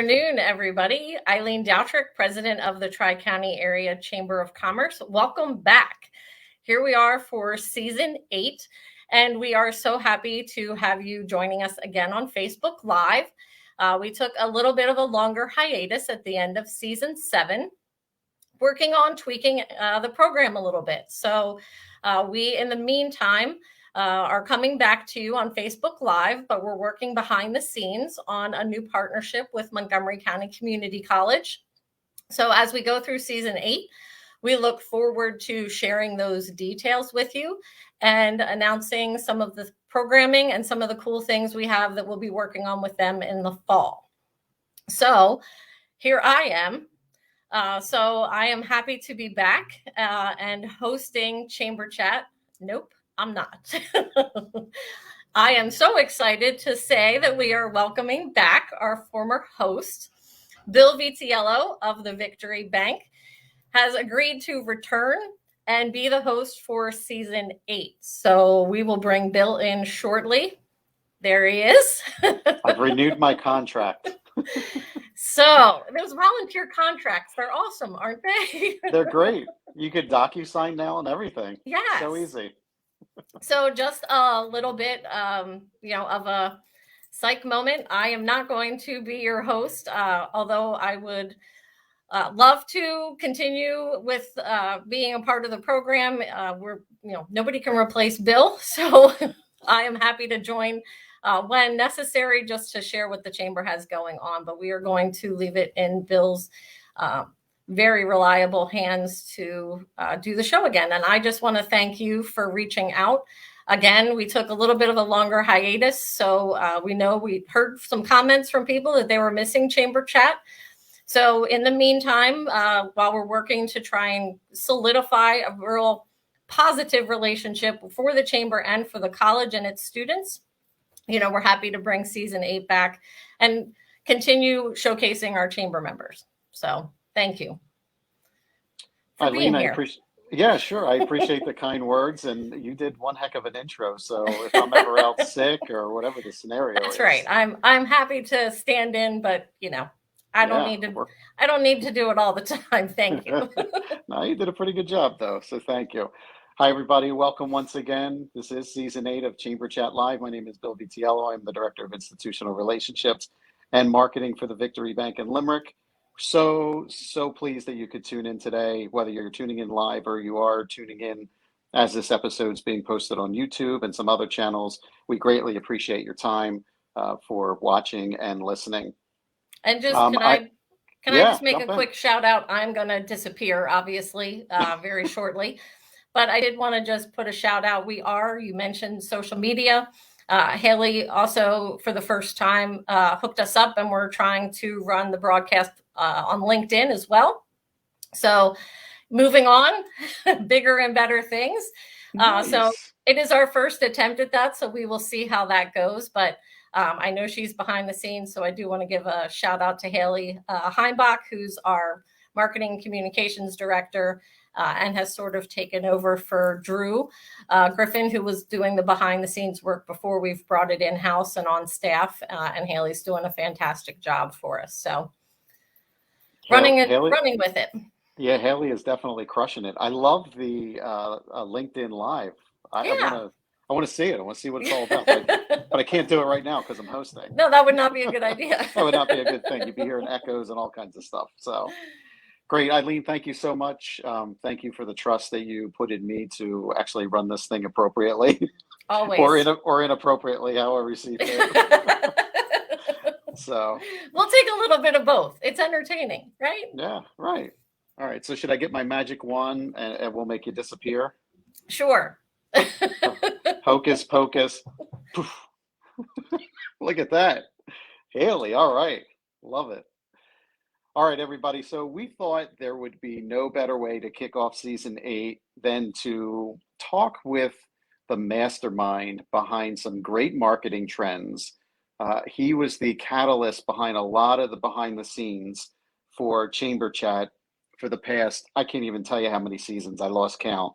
afternoon, everybody. Eileen Doutrick, president of the TriCounty Area Chamber of Commerce. Welcome back. Here we are for season 8, and we are so happy to have you joining us again on Facebook Live. We took a little bit of a longer hiatus at the end of season 7, working on tweaking the program a little bit. So we, in the meantime, are coming back to you on Facebook Live, but we're working behind the scenes on a new partnership with Montgomery County Community College. So as we go through season 8, we look forward to sharing those details with you and announcing some of the programming and some of the cool things we have that we'll be working on with them in the fall. So here I am. So I am happy to be back and hosting Chamber Chat. Nope, I'm not. I am so excited to say that we are welcoming back our former host, Bill Vitiello of the Victory Bank, has agreed to return and be the host for season 8. So we will bring Bill in shortly. There he is. I've renewed my contract. So those volunteer contracts, they're awesome, aren't they? They're great. You could DocuSign now and everything. Yes. So easy. So just a little bit, of a psych moment. I am not going to be your host, although I would love to continue with being a part of the program. Nobody can replace Bill, so I am happy to join when necessary, just to share what the chamber has going on. But we are going to leave it in Bill's very reliable hands to do the show again. And I just want to thank you for reaching out. Again, we took a little bit of a longer hiatus, so we heard some comments from people that they were missing Chamber Chat. So in the meantime, while we're working to try and solidify a real positive relationship for the chamber and for the college and its students, we're happy to bring season 8 back and continue showcasing our chamber members. So thank you for Eileen, being here. Yeah, sure. I appreciate the kind words, and you did one heck of an intro. So if I'm ever out sick or whatever the scenario is. That's right. I'm happy to stand in, but I don't need to do it all the time. Thank you. No, you did a pretty good job though. So thank you. Hi, everybody. Welcome once again. This is season 8 of Chamber Chat Live. My name is Bill Vitiello. I'm the Director of Institutional Relationships and Marketing for the Victory Bank in Limerick. So pleased that you could tune in today, whether you're tuning in live or you are tuning in as this episode is being posted on YouTube and some other channels. We greatly appreciate your time for watching and listening. And just can I just make a quick shout out? I'm going to disappear, obviously, very shortly. But I did want to just put a shout out. You mentioned social media. Haley also, for the first time, hooked us up, and we're trying to run the broadcast on LinkedIn as well. So moving on, bigger and better things. Nice. So it is our first attempt at that. So we will see how that goes. But I know she's behind the scenes. So I do want to give a shout out to Haley Heimbach, who's our marketing communications director. And has sort of taken over for Drew Griffin, who was doing the behind the scenes work before we've brought it in-house and on staff. And Haley's doing a fantastic job for us. So running with it. Yeah, Haley is definitely crushing it. I love the LinkedIn Live. I want to see it. I want to see what it's all about. But I can't do it right now because I'm hosting. No, that would not be a good idea. That would not be a good thing. You'd be hearing echoes and all kinds of stuff. So. Great, Eileen, thank you so much. Thank you for the trust that you put in me to actually run this thing appropriately. Always. or inappropriately, however you see fit. So. We'll take a little bit of both. It's entertaining, right? Yeah, right. All right, so should I get my magic wand and we'll make you disappear? Sure. Hocus pocus. Look at that. Haley, all right. Love it. All right, everybody. So we thought there would be no better way to kick off season 8 than to talk with the mastermind behind some great marketing trends. He was the catalyst behind a lot of the behind the scenes for Chamber Chat for the past, I can't even tell you how many seasons, I lost count.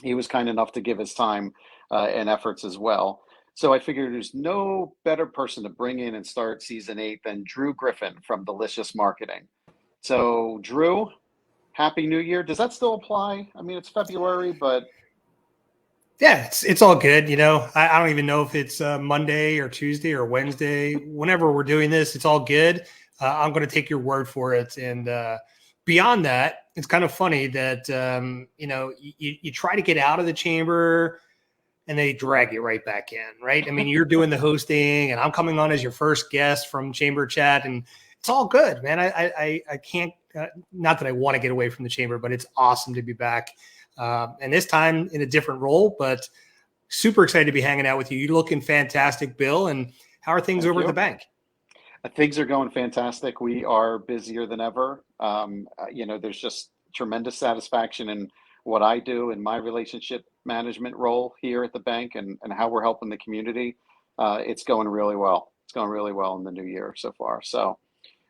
He was kind enough to give his time and efforts as well. So I figured there's no better person to bring in and start season 8 than Drew Griffin from Delicious Marketing. So, Drew, Happy New Year. Does that still apply? I mean, it's February, but Yeah, it's all good. I don't even know if it's Monday or Tuesday or Wednesday. Whenever we're doing this, it's all good. I'm going to take your word for it. And beyond that, it's kind of funny that, you try to get out of the chamber and they drag you right back in, right? I mean, you're doing the hosting and I'm coming on as your first guest from Chamber Chat, and it's all good, man. I can't, not that I want to get away from the chamber, but it's awesome to be back. And this time in a different role, but super excited to be hanging out with you. You're looking fantastic, Bill. And how are things over at the bank? Things are going fantastic. We are busier than ever. There's just tremendous satisfaction in what I do in my relationship management role here at the bank and how we're helping the community. It's going really well. It's going really well in the new year so far. So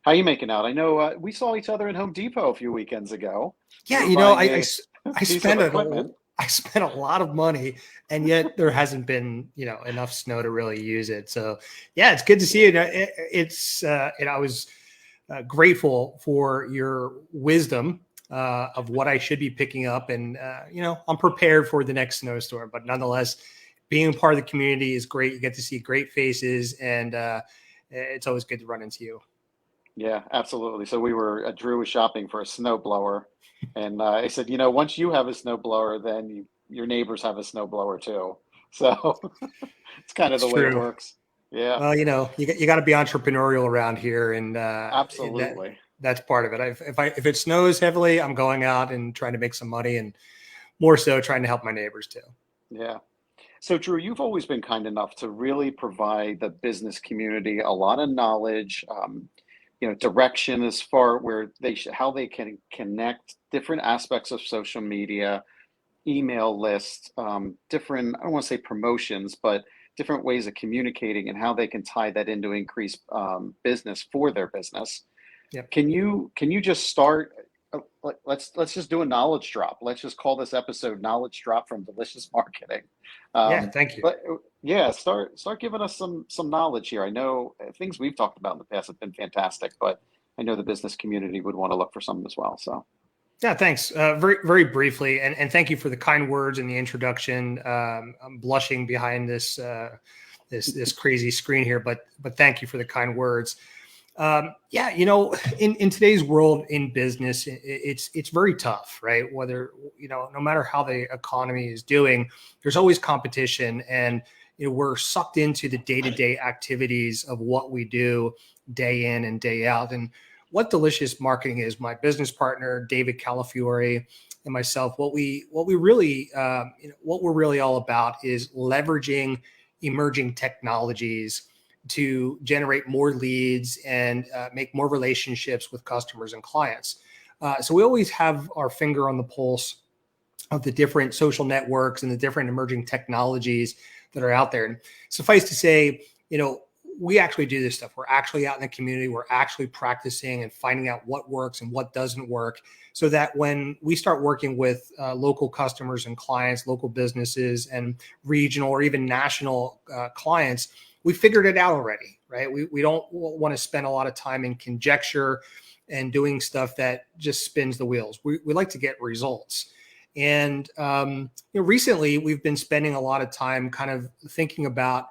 how are you making out? I know we saw each other in Home Depot a few weekends ago. Yeah, I spent a lot of money, and yet there hasn't been, enough snow to really use it. So yeah, it's good to see you. I was grateful for your wisdom of what I should be picking up. And, I'm prepared for the next snowstorm, but nonetheless, being part of the community is great. You get to see great faces, and it's always good to run into you. Yeah, absolutely. So Drew was shopping for a snowblower, and I said, once you have a snowblower, then your neighbors have a snowblower too. So it's kind of the way it works. Yeah. Well, you got to be entrepreneurial around here, and absolutely, that's part of it. If it snows heavily, I'm going out and trying to make some money, and more so trying to help my neighbors too. Yeah. So Drew, you've always been kind enough to really provide the business community a lot of knowledge, direction as far where how they can connect different aspects of social media, email lists, different, I don't want to say promotions, but different ways of communicating and how they can tie that into increased business for their business. Yep. Can you just start? Let's just do a knowledge drop. Let's just call this episode "Knowledge Drop" from Delicious Marketing. Yeah, thank you. But yeah, start giving us some knowledge here. I know things we've talked about in the past have been fantastic, but I know the business community would want to look for some as well. So. Yeah, thanks. Very, very briefly, and thank you for the kind words and the introduction. I'm blushing behind this crazy screen here, but thank you for the kind words. In today's world in business, it's very tough, right? Whether, no matter how the economy is doing, there's always competition, and we're sucked into the day-to-day activities of what we do day in and day out. And what Delicious Marketing is, my business partner, David Calafiore, and myself, what we're really all about is leveraging emerging technologies to generate more leads and make more relationships with customers and clients. So we always have our finger on the pulse of the different social networks and the different emerging technologies that are out there. And suffice to say, we actually do this stuff. We're actually out in the community. We're actually practicing and finding out what works and what doesn't work, so that when we start working with local customers and clients, local businesses and regional or even national clients, we figured it out already, right? We don't want to spend a lot of time in conjecture and doing stuff that just spins the wheels. We like to get results. And recently we've been spending a lot of time kind of thinking about,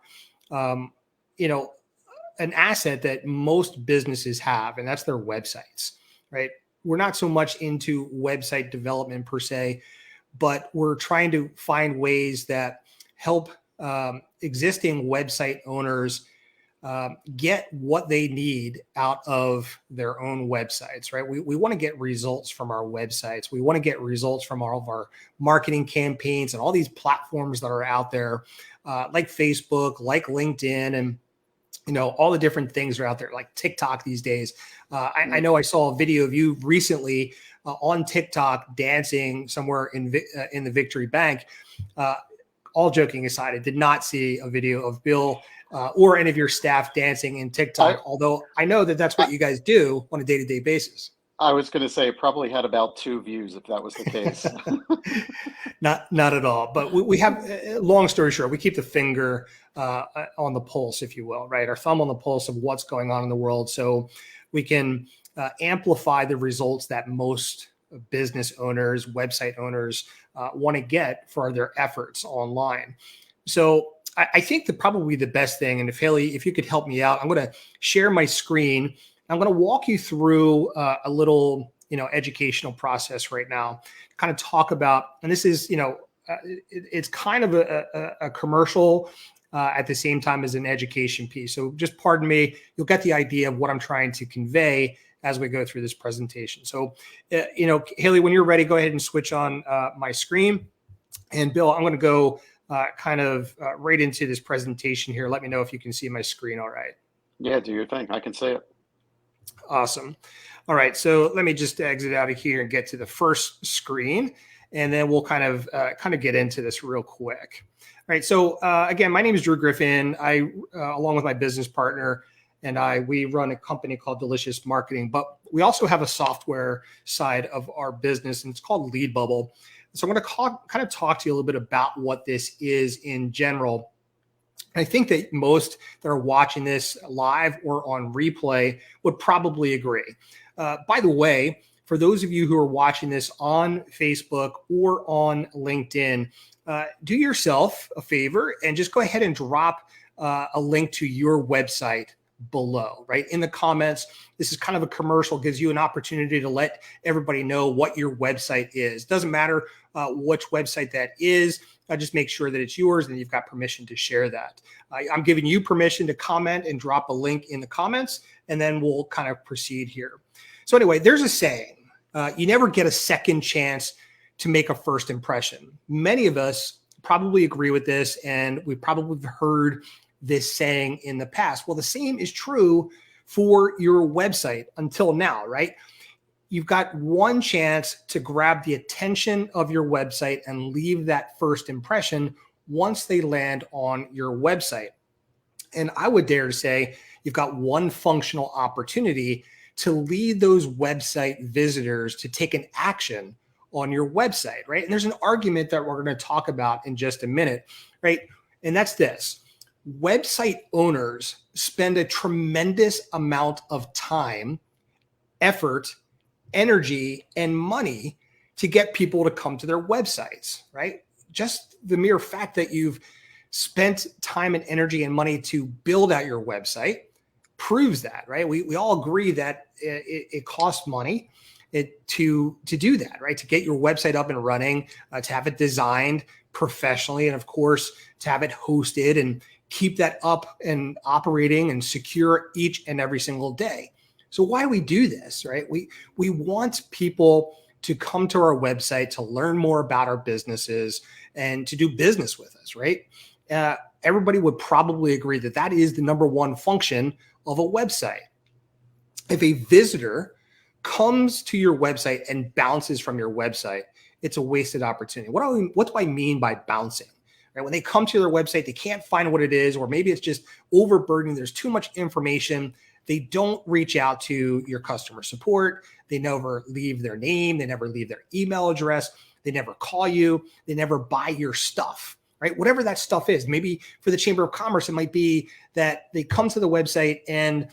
an asset that most businesses have, and that's their websites, right? We're not so much into website development per se, but we're trying to find ways that help existing website owners get what they need out of their own websites, right? We want to get results from our websites. We want to get results from all of our marketing campaigns and all these platforms that are out there, like Facebook, like LinkedIn, and all the different things are out there, like TikTok these days. I know I saw a video of you recently on TikTok dancing somewhere in the Victory Bank. All joking aside, I did not see a video of Bill or any of your staff dancing in TikTok, although I know that that's what you guys do on a day-to-day basis. I was going to say it probably had about 2 views if that was the case. Not at all. But we have, long story short, we keep the finger on the pulse, if you will, right? Our thumb on the pulse of what's going on in the world, so we can amplify the results that most business owners, website owners want to get for their efforts online. So I think that probably the best thing, and if Haley, if you could help me out, I'm going to share my screen. I'm going to walk you through a little, educational process right now, kind of talk about, and this is, it's kind of a commercial at the same time as an education piece. So just pardon me, you'll get the idea of what I'm trying to convey as we go through this presentation. So, Haley, when you're ready, go ahead and switch on my screen. And Bill, I'm going to go right into this presentation here. Let me know if you can see my screen all right. Yeah, do your thing. I can see it. Awesome. All right. So let me just exit out of here and get to the first screen, and then we'll kind of get into this real quick. All right. So again, my name is Drew Griffin. I, along with my business partner, we run a company called Delicious Marketing, but we also have a software side of our business, and it's called Lead Bubble. So I'm going to kind of talk to you a little bit about what this is in general. I think that most that are watching this live or on replay would probably agree. By the way, for those of you who are watching this on Facebook or on LinkedIn, do yourself a favor and just go ahead and drop a link to your website below, right? In the comments. This is kind of a commercial, gives you an opportunity to let everybody know what your website is. Doesn't matter which website that is. Just make sure that it's yours and you've got permission to share that. I'm giving you permission to comment and drop a link in the comments, and then we'll kind of proceed here. So anyway, there's a saying, you never get a second chance to make a first impression. Many of us probably agree with this, and we probably have heard this saying in the past. Well, the same is true for your website until now, right? You've got one chance to grab the attention of your website and leave that first impression once they land on your website. And I would dare to say you've got one functional opportunity to lead those website visitors to take an action on your website, right? And there's an argument that we're going to talk about in just a minute, right? And that's this. Website owners spend a tremendous amount of time, effort, energy, and money to get people to come to their websites, right? Just the mere fact that you've spent time and energy and money to build out your website proves that, right? We all agree that it costs money to do that, right? To get your website up and running, to have it designed professionally, and of course, to have it hosted and keep that up and operating and secure each and every single day. So why do we do this, right? We want people to come to our website to learn more about our businesses and to do business with us, right? Everybody would probably agree that that is the number one function of a website. If a visitor comes to your website and bounces from your website, it's a wasted opportunity. What do I mean by bouncing? Right? When they come to their website, they can't find what it is, or maybe it's just overburdened. There's too much information. They don't reach out to your customer support. They never leave their name. They never leave their email address. They never call you. They never buy your stuff, right? Whatever that stuff is. Maybe for the Chamber of Commerce, it might be that they come to the website and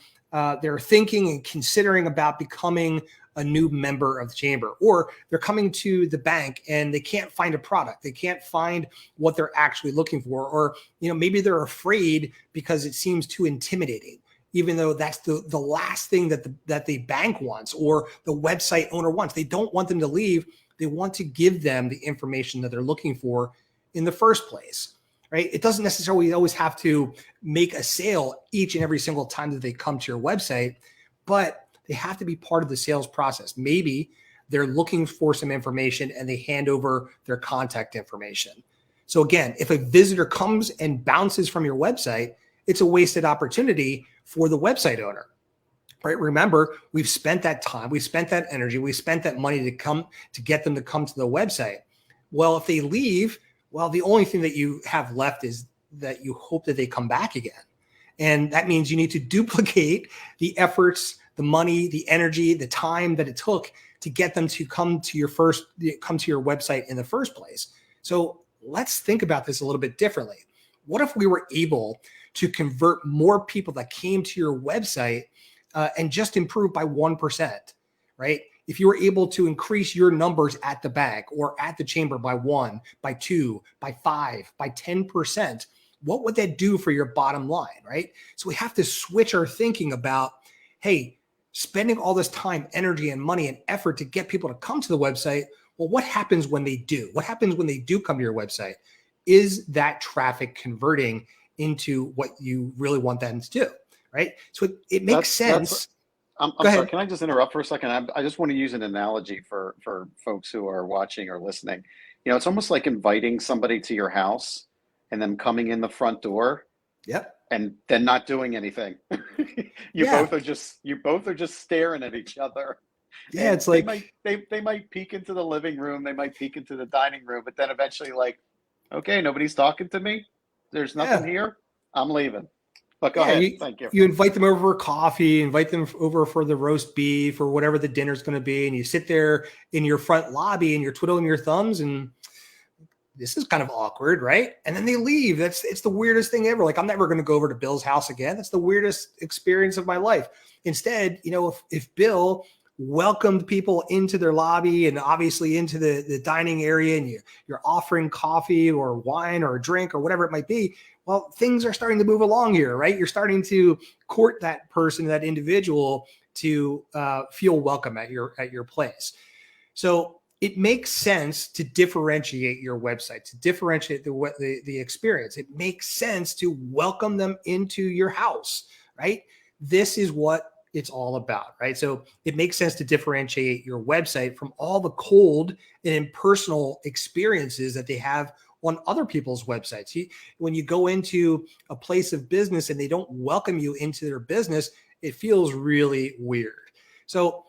they're thinking and considering about becoming a new member of the chamber, or they're coming to the bank and they can't find a product. They can't find what they're actually looking for, or maybe they're afraid because it seems too intimidating, even though that's the last thing that the bank wants or the website owner wants. They don't want them to leave. They want to give them the information that they're looking for in the first place, right? It doesn't necessarily always have to make a sale each and every single time that they come to your website, but they have to be part of the sales process. Maybe they're looking for some information and they hand over their contact information. So again, if a visitor comes and bounces from your website, it's a wasted opportunity for the website owner, right? Remember, we've spent that time, we spent that energy, we spent that money to get them to come to the website. Well, if they leave, well, the only thing that you have left is that you hope that they come back again. And that means you need to duplicate the efforts, the money, the energy, the time that it took to get them to come to your website in the first place. So let's think about this a little bit differently. What if we were able to convert more people that came to your website and just improve by 1%, right? If you were able to increase your numbers at the bank or at the chamber by 1, by 2, by 5, by 10%, what would that do for your bottom line, right? So we have to switch our thinking about, hey, spending all this time, energy, and money and effort to get people to come to the website. Well, what happens when they do? What happens when they do come to your website? Is that traffic converting into what you really want them to do, right? So it makes sense. I'm sorry, can I just interrupt for a second? I just want to use an analogy for folks who are watching or listening. It's almost like inviting somebody to your house and them coming in the front door. Yep. And then not doing anything. You both are just staring at each other. Yeah, and it's like they might peek into the living room, they might peek into the dining room, but then eventually, like, okay, nobody's talking to me. There's nothing here. I'm leaving. But go ahead. Thank you. You invite them over for coffee, invite them over for the roast beef or whatever the dinner's going to be, and you sit there in your front lobby and you're twiddling your thumbs and this is kind of awkward, right? And then they leave. It's the weirdest thing ever. Like, I'm never going to go over to Bill's house again. That's the weirdest experience of my life. Instead, if Bill welcomed people into their lobby and obviously into the dining area, and you're offering coffee or wine or a drink or whatever it might be, well, things are starting to move along here, right? You're starting to court that person, that individual, to feel welcome at your place. So it makes sense to differentiate your website, to differentiate the experience. It makes sense to welcome them into your house, right? This is what it's all about, right? So it makes sense to differentiate your website from all the cold and impersonal experiences that they have on other people's websites. When you go into a place of business and they don't welcome you into their business, it feels really weird. So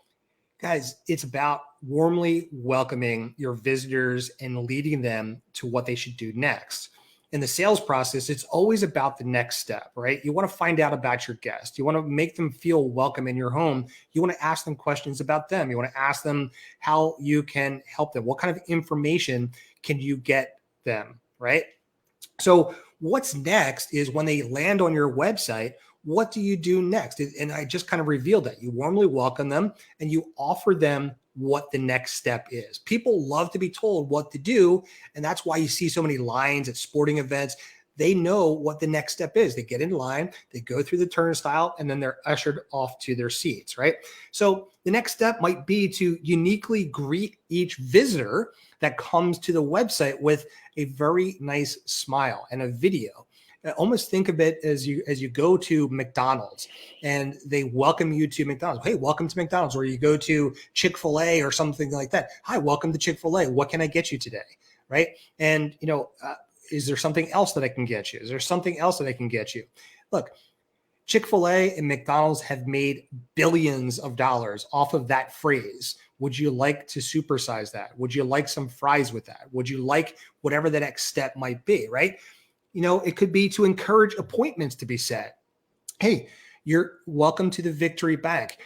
guys, it's about warmly welcoming your visitors and leading them to what they should do next. In the sales process, it's always about the next step, right? You want to find out about your guest. You want to make them feel welcome in your home. You want to ask them questions about them. You want to ask them how you can help them. What kind of information can you get them, right? So what's next is when they land on your website, what do you do next? And I just kind of revealed that. You warmly welcome them and you offer them what the next step is. People love to be told what to do. And that's why you see so many lines at sporting events. They know what the next step is. They get in line, they go through the turnstile, and then they're ushered off to their seats, right? So the next step might be to uniquely greet each visitor that comes to the website with a very nice smile and a video. Almost think of it as you go to McDonald's and they welcome you to McDonald's. Hey, welcome to McDonald's. Or you go to Chick-fil-A or something like that. Hi, welcome to Chick-fil-A. What can I get you today? Right? And, is there something else that I can get you? Is there something else that I can get you? Look, Chick-fil-A and McDonald's have made billions of dollars off of that phrase. Would you like to supersize that? Would you like some fries with that? Would you like whatever the next step might be, right? It could be to encourage appointments to be set. Hey, you're welcome to the Victory Bank.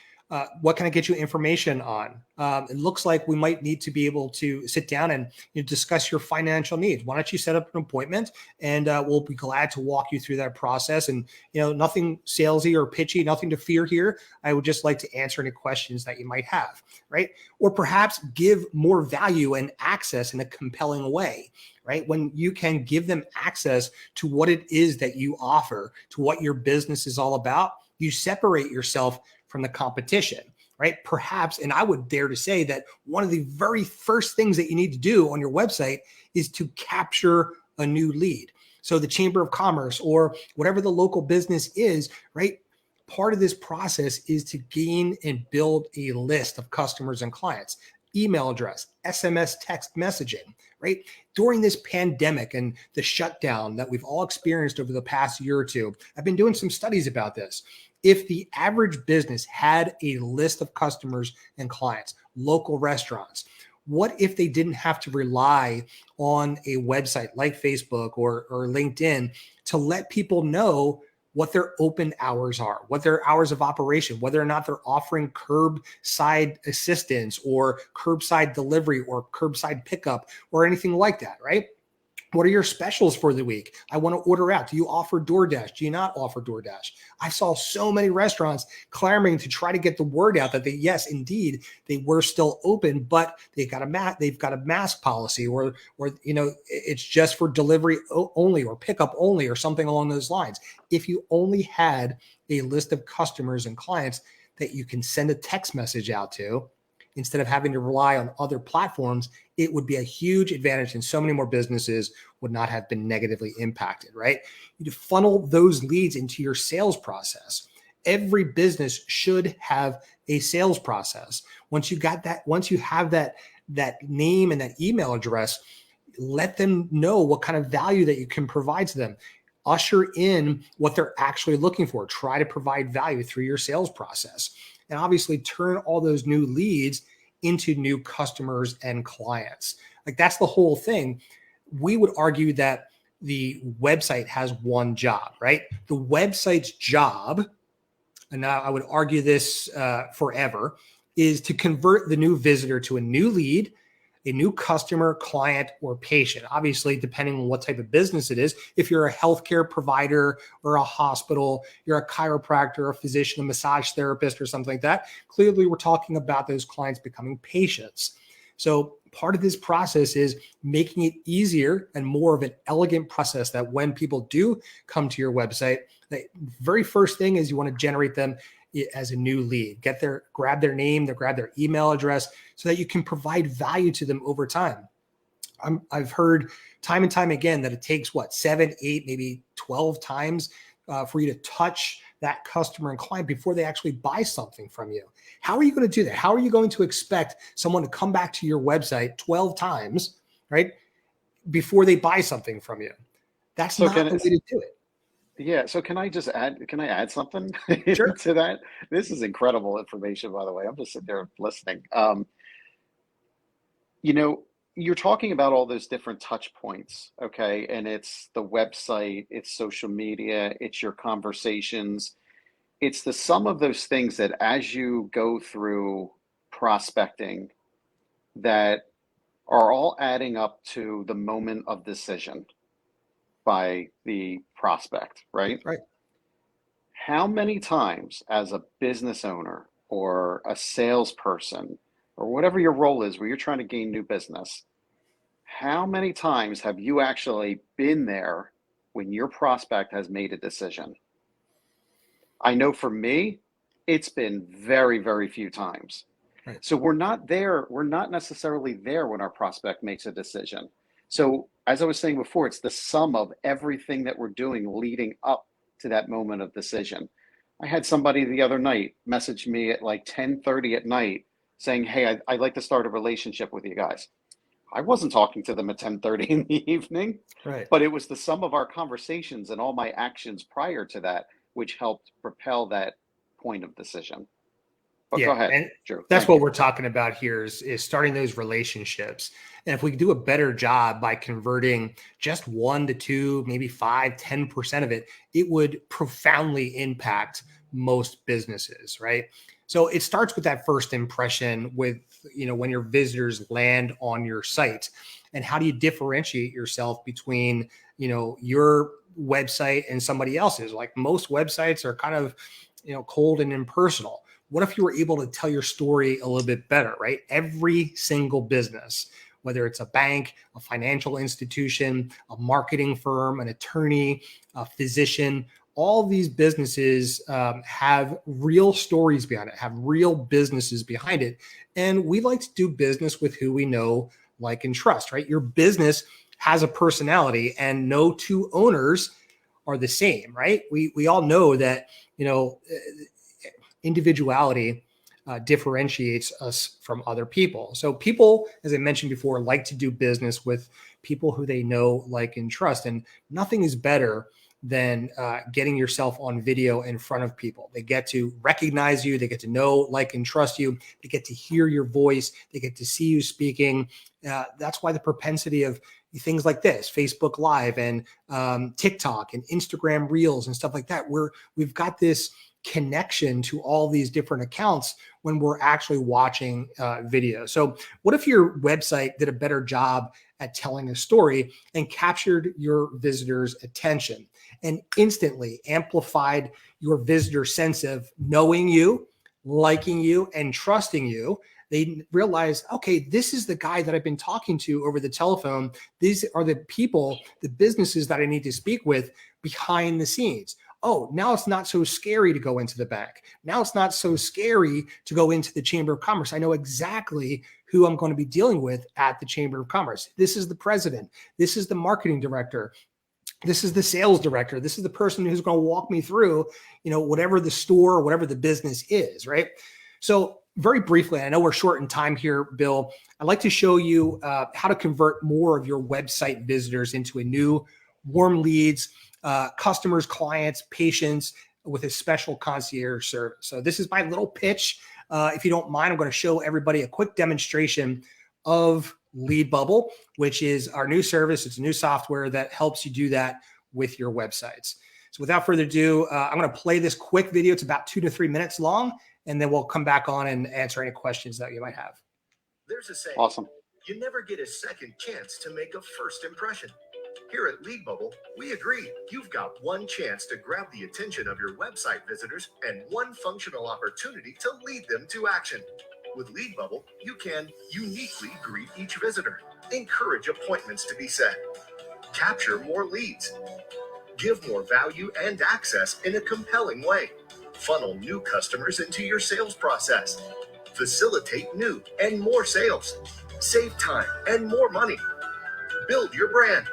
What can I get you information on? It looks like we might need to be able to sit down and discuss your financial needs. Why don't you set up an appointment and we'll be glad to walk you through that process. And, nothing salesy or pitchy, nothing to fear here. I would just like to answer any questions that you might have, right? Or perhaps give more value and access in a compelling way, right? When you can give them access to what it is that you offer, to what your business is all about, you separate yourself from the competition, right? Perhaps, and I would dare to say that one of the very first things that you need to do on your website is to capture a new lead. So the Chamber of Commerce or whatever the local business is, right? Part of this process is to gain and build a list of customers and clients, email address, SMS text messaging, right? During this pandemic and the shutdown that we've all experienced over the past year or two, I've been doing some studies about this. If the average business had a list of customers and clients, local restaurants, what if they didn't have to rely on a website like Facebook or LinkedIn to let people know what their open hours are, what their hours of operation, whether or not they're offering curbside assistance or curbside delivery or curbside pickup or anything like that, right? What are your specials for the week? I want to order out. Do you offer DoorDash? Do you not offer DoorDash? I saw so many restaurants clamoring to try to get the word out that yes, indeed, they were still open, but they've got a mask policy, or it's just for delivery only or pickup only or something along those lines. If you only had a list of customers and clients that you can send a text message out to, instead of having to rely on other platforms, it would be a huge advantage, and so many more businesses would not have been negatively impacted, right? You funnel those leads into your sales process. Every business should have a sales process. Once you have that name and that email address, let them know what kind of value that you can provide to them. Usher in what they're actually looking for. Try to provide value through your sales process. And obviously turn all those new leads into new customers and clients. Like, that's the whole thing. We would argue that the website has one job, right? The website's job, and now I would argue this forever, is to convert the new visitor to a new lead, a new customer, client, or patient. Obviously, depending on what type of business it is. If you're a healthcare provider or a hospital, you're a chiropractor, a physician, a massage therapist, or something like that, clearly we're talking about those clients becoming patients. So part of this process is making it easier and more of an elegant process, that when people do come to your website, the very first thing is you want to generate them as a new lead. Grab their name, grab their email address, so that you can provide value to them over time. I've heard time and time again that it takes 7, 8, maybe 12 times for you to touch that customer and client before they actually buy something from you. How are you going to do that? How are you going to expect someone to come back to your website 12 times, right, before they buy something from you? That's not the way to do it. Yeah. So can I add something Sure. to that? This is incredible information, by the way. I'm just sitting there listening. You're talking about all those different touch points, okay? And it's the website, it's social media, it's your conversations. It's the sum of those things that, as you go through prospecting, that are all adding up to the moment of decision by the prospect, right? Right. How many times, as a business owner or a salesperson or whatever your role is where you're trying to gain new business, how many times have you actually been there when your prospect has made a decision? I know for me, it's been very, very few times. Right. So we're not necessarily there when our prospect makes a decision. So as I was saying before, it's the sum of everything that we're doing leading up to that moment of decision. I had somebody the other night message me at like 10:30 at night saying, "Hey, I'd like to start a relationship with you guys." I wasn't talking to them at 10:30 in the evening, Right. but it was the sum of our conversations and all my actions prior to that which helped propel that point of decision. But go Yeah, ahead, and Drew. that's Thank what you. we're talking about here is starting those relationships. And if we do a better job by converting just 1 to 2, maybe 5, 10% of it, it would profoundly impact most businesses, right? So it starts with that first impression with, when your visitors land on your site, and how do you differentiate yourself between, your website and somebody else's? Like, most websites are kind of, cold and impersonal. What if you were able to tell your story a little bit better, right? Every single business, whether it's a bank, a financial institution, a marketing firm, an attorney, a physician, all these businesses have real stories behind it, have real businesses behind it. And we like to do business with who we know, like, and trust, right? Your business has a personality, and no two owners are the same, right? We all know that, individuality differentiates us from other people. So people, as I mentioned before, like to do business with people who they know, like, and trust. And nothing is better than getting yourself on video in front of people. They get to recognize you. They get to know, like, and trust you. They get to hear your voice. They get to see you speaking. That's why the propensity of, things like this, Facebook Live and TikTok and Instagram Reels and stuff like that, where we've got this connection to all these different accounts when we're actually watching video. So what if your website did a better job at telling a story and captured your visitors' attention and instantly amplified your visitor sense of knowing you, liking you, and trusting you? They realize, okay, this is the guy that I've been talking to over the telephone. These are the people, the businesses that I need to speak with behind the scenes. Oh, now it's not so scary to go into the bank. Now it's not so scary to go into the Chamber of Commerce. I know exactly who I'm going to be dealing with at the Chamber of Commerce. This is the president. This is the marketing director. This is the sales director. This is the person who's going to walk me through, whatever the store or whatever the business is, right? So very briefly, I know we're short in time here, Bill, I'd like to show you how to convert more of your website visitors into a new warm leads, customers, clients, patients with a special concierge service. So this is my little pitch. If you don't mind, I'm going to show everybody a quick demonstration of Lead Bubble, which is our new service. It's a new software that helps you do that with your websites. So without further ado, I'm going to play this quick video. It's about 2 to 3 minutes long, and then we'll come back on and answer any questions that you might have. There's a saying, Awesome. You never get a second chance to make a first impression. Here at Lead Bubble, we agree. You've got one chance to grab the attention of your website visitors and one functional opportunity to lead them to action. With Lead Bubble, you can uniquely greet each visitor, encourage appointments to be set, capture more leads, give more value and access in a compelling way, funnel new customers into your sales process, facilitate new and more sales, save time and more money, build your brand,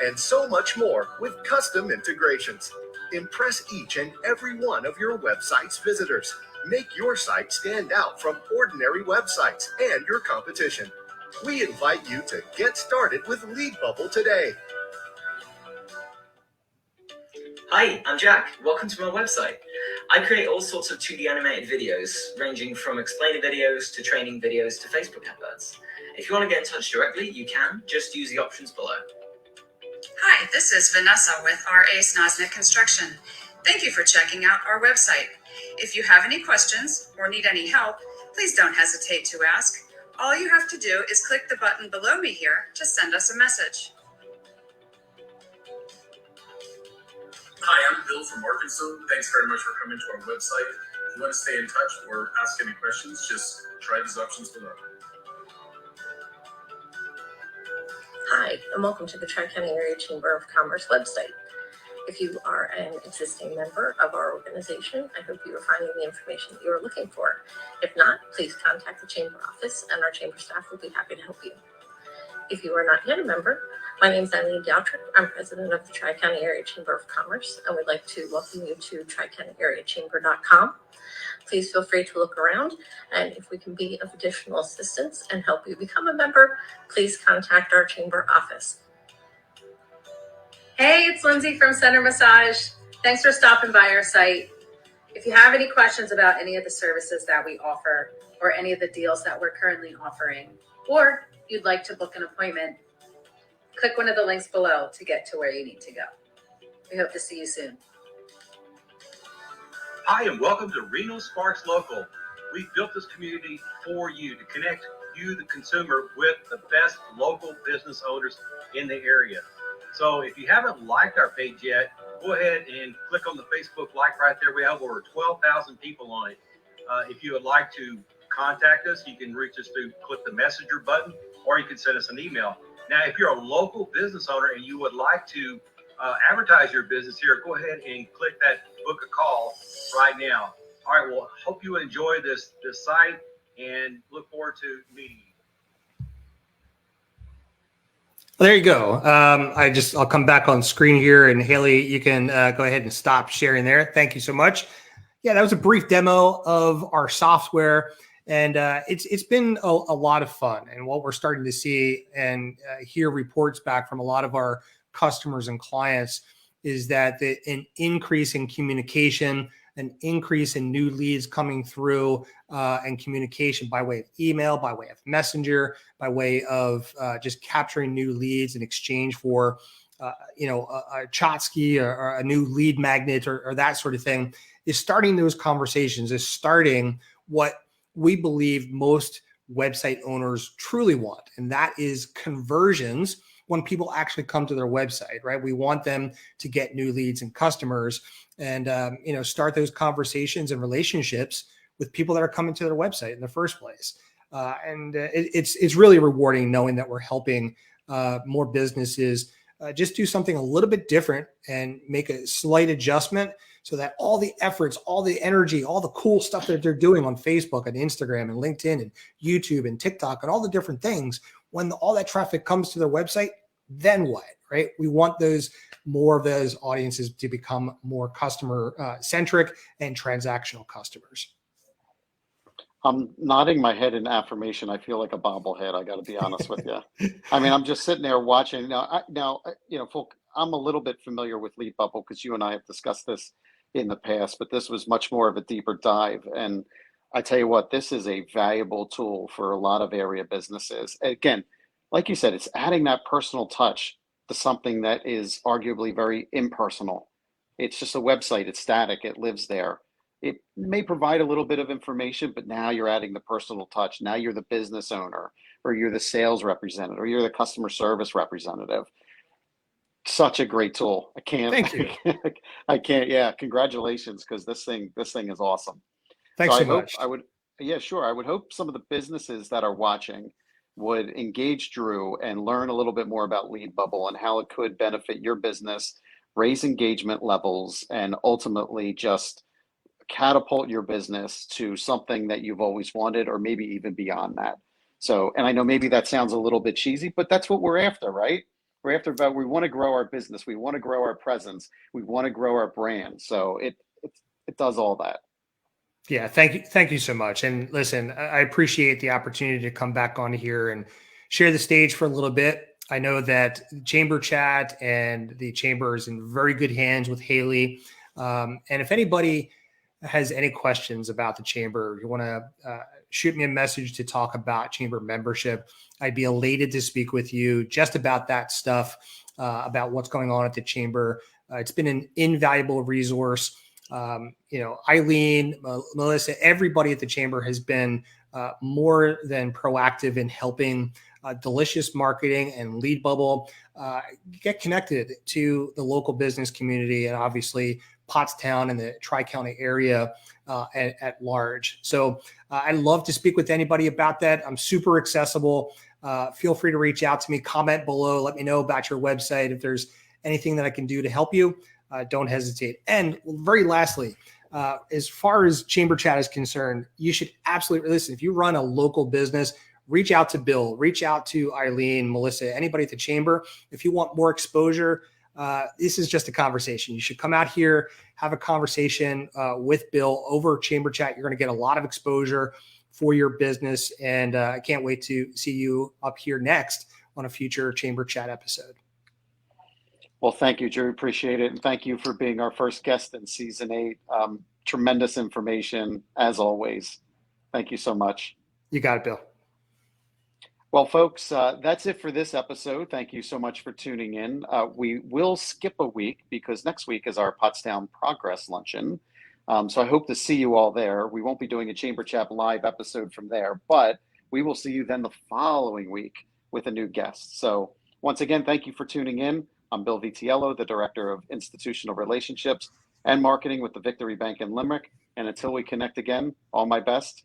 and so much more with custom integrations. Impress each and every one of your website's visitors. Make your site stand out from ordinary websites and your competition. We invite you to get started with Lead Bubble today. Hi, I'm Jack. Welcome to my website. I create all sorts of 2D animated videos, ranging from explainer videos to training videos to Facebook adverts. If you want to get in touch directly, you can. Just use the options below. Hi, this is Vanessa with R.A. Snosnick Construction. Thank you for checking out our website. If you have any questions or need any help, please don't hesitate to ask. All you have to do is click the button below me here to send us a message. Hi, I'm Bill from Arkansas. Thanks very much for coming to our website. If you want to stay in touch or ask any questions, just try these options below. Hi, and welcome to the TriCounty Area Chamber of Commerce website. If you are an existing member of our organization, I hope you are finding the information that you are looking for. If not, please contact the Chamber office and our Chamber staff will be happy to help you. If you are not yet a member, my name is Eileen Daltrick. I'm president of the TriCounty Area Chamber of Commerce, and we'd like to welcome you to TriCountyAreaChamber.com. Please feel free to look around, and if we can be of additional assistance and help you become a member, please contact our Chamber office. Hey, it's Lindsay from Center Massage. Thanks for stopping by our site. If you have any questions about any of the services that we offer or any of the deals that we're currently offering, or you'd like to book an appointment, click one of the links below to get to where you need to go. We hope to see you soon. Hi, and welcome to Reno Sparks Local. We've built this community for you to connect you, the consumer, with the best local business owners in the area. So if you haven't liked our page yet, go ahead and click on the Facebook like right there. We have over 12,000 people on it. If you would like to contact us, you can reach us through click the messenger button, or you can send us an email. Now, if you're a local business owner and you would like to advertise your business here, go ahead and click that book a call right now. All right, well, hope you enjoy this site and look forward to meeting you. Well, there you go. I'll come back on screen here, and Haley, you can go ahead and stop sharing there. Thank you so much. Yeah, that was a brief demo of our software, and it's been a lot of fun. And what we're starting to see and hear reports back from a lot of our customers and clients is that an increase in communication, an increase in new leads coming through and communication by way of email, by way of messenger, by way of just capturing new leads in exchange for a Chotsky or a new lead magnet or that sort of thing, is starting those conversations, is starting what we believe most website owners truly want. And that is conversions when people actually come to their website, right? We want them to get new leads and customers and, start those conversations and relationships with people that are coming to their website in the first place. It's really rewarding knowing that we're helping more businesses just do something a little bit different and make a slight adjustment so that all the efforts, all the energy, all the cool stuff that they're doing on Facebook and Instagram and LinkedIn and YouTube and TikTok and all the different things, when all that traffic comes to their website, then what, right? We want more of those audiences to become more customer centric and transactional customers. I'm nodding my head in affirmation. I feel like a bobblehead. I got to be honest with you. I mean, I'm just sitting there watching. Folk, I'm a little bit familiar with Lead Bubble because you and I have discussed this in the past, but this was much more of a deeper dive. And I tell you what, this is a valuable tool for a lot of area businesses. Again, like you said, it's adding that personal touch to something that is arguably very impersonal. It's just a website. It's static. It lives there. It may provide a little bit of information, but now you're adding the personal touch. Now you're the business owner, or you're the sales representative, or you're the customer service representative. Such a great tool. I can't. Thank you. I can't. Yeah, congratulations, because this thing is awesome. Thanks so much. much. I would hope some of the businesses that are watching would engage Drew and learn a little bit more about Lead Bubble and how it could benefit your business, raise engagement levels, and ultimately just catapult your business to something that you've always wanted, or maybe even beyond that. So, and I know maybe that sounds a little bit cheesy, but that's what we're after, right? We want to grow our business. We want to grow our presence. We want to grow our brand. So it does all that. Yeah. Thank you so much. And listen, I appreciate the opportunity to come back on here and share the stage for a little bit. I know that Chamber Chat and the Chamber is in very good hands with Haley. And if anybody has any questions about the Chamber, you want to shoot me a message to talk about Chamber membership, I'd be elated to speak with you just about that stuff, about what's going on at the Chamber. It's been an invaluable resource. Eileen, Melissa, everybody at the Chamber has been more than proactive in helping Delicious Marketing and Lead Bubble get connected to the local business community and obviously Pottstown and the TriCounty area at large. So I'd love to speak with anybody about that. I'm super accessible. Feel free to reach out to me, comment below, let me know about your website. If there's anything that I can do to help you, don't hesitate. And very lastly, as far as Chamber Chat is concerned, you should absolutely listen. If you run a local business, reach out to Bill, reach out to Eileen, Melissa, anybody at the Chamber. If you want more exposure, this is just a conversation. You should come out here, have a conversation with Bill over Chamber Chat. You're going to get a lot of exposure for your business. And I can't wait to see you up here next on a future Chamber Chat episode. Well, thank you, Drew. Appreciate it. And thank you for being our first guest in season 8. Tremendous information, as always. Thank you so much. You got it, Bill. Well, folks, that's it for this episode. Thank you so much for tuning in. We will skip a week because next week is our Pottstown Progress Luncheon. So I hope to see you all there. We won't be doing a Chamber Chat live episode from there, but we will see you then the following week with a new guest. So once again, thank you for tuning in. I'm Bill Vitiello, the Director of Institutional Relationships and Marketing with the Victory Bank in Limerick. And until we connect again, all my best.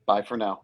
Bye for now.